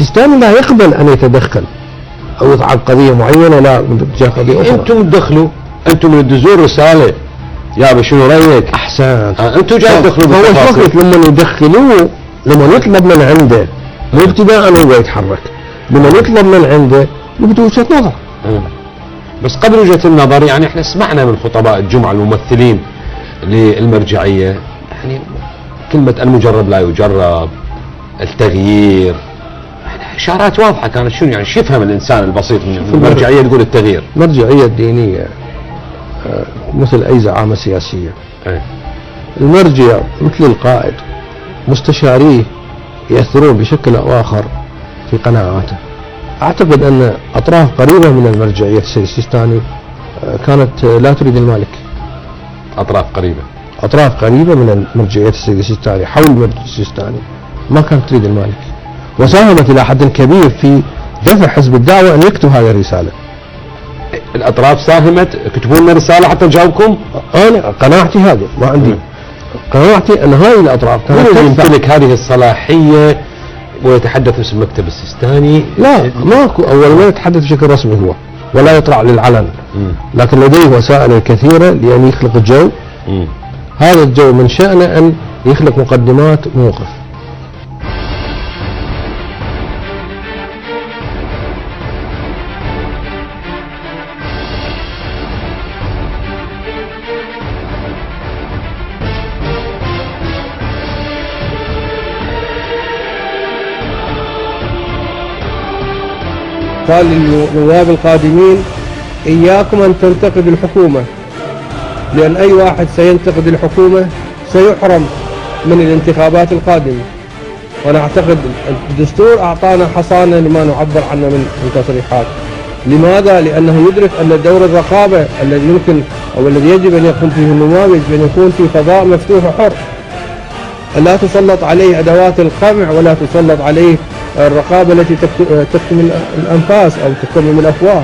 السيستاني لا يقبل أن يتدخل أو يضعف قضية معينة لا تجاه قضية أخرى. أنتم تدخلوا، أنتم من تدزون رسالة يا شنو رأيك؟ أحسنت. أنتم جاي تدخلوا هو ايش وقت لما يدخلوه، لما يطلب من عنده مو ابتداء هو يتحرك، لما يطلب من عنده يبدو وجهة نظر. بس قبل وجهة النظر يعني احنا سمعنا من خطباء الجمعة الممثلين للمرجعية يعني كلمة المجرب لا يجرب، التغيير، يعني إشارات واضحة كانت. شنو يعني شو يفهم الإنسان البسيط من المرجعية تقول التغيير؟ المرجعية الدينية مثل أي زعامة سياسية. المرجع مثل القائد، مستشاريه يأثرون بشكل أو آخر في قناعاته. أعتقد أن أطراف قريبة من المرجعية السيد السيستاني كانت لا تريد المالك. أطراف قريبة من مرجعية السيد السيستاني حول المرجع السيستاني ما كانت تريد المالك، وساهمت إلى حد كبير في دفع حزب الدعوة أن يكتب هذه الرسالة. الأطراف ساهمت؟ كتبوا لنا رسالة حتى نجاوبكم؟ أنا قناعتي هذه، ما عندي قناعتي أن هذه الأطراف كانت يمتلك هذه الصلاحية ويتحدث باسم مكتب السيستاني. لا ماكو، أول ما يتحدث بشكل رسمي هو ولا يطلع للعلن، لكن لديه وسائل كثيرة لأن يخلق جو. هذا الجو من شأنه أن يخلق مقدمات موقف. قال للنواب القادمين إياكم أن تنتقدوا الحكومة، لأن أي واحد سينتقد الحكومة سيحرم من الانتخابات القادمة. وأنا أعتقد الدستور أعطانا حصانة لما نعبر عنه من تصريحات. لماذا؟ لأنه يدرك أن دور الرقابة الذي يمكن أو الذي يجب أن يقوم فيه النواب يجب أن يكون في فضاء مفتوح وحر، لا تسلط عليه أدوات القمع ولا تسلط عليه الرقابة التي تكتم الأنفاس أو تكتم الأفواه.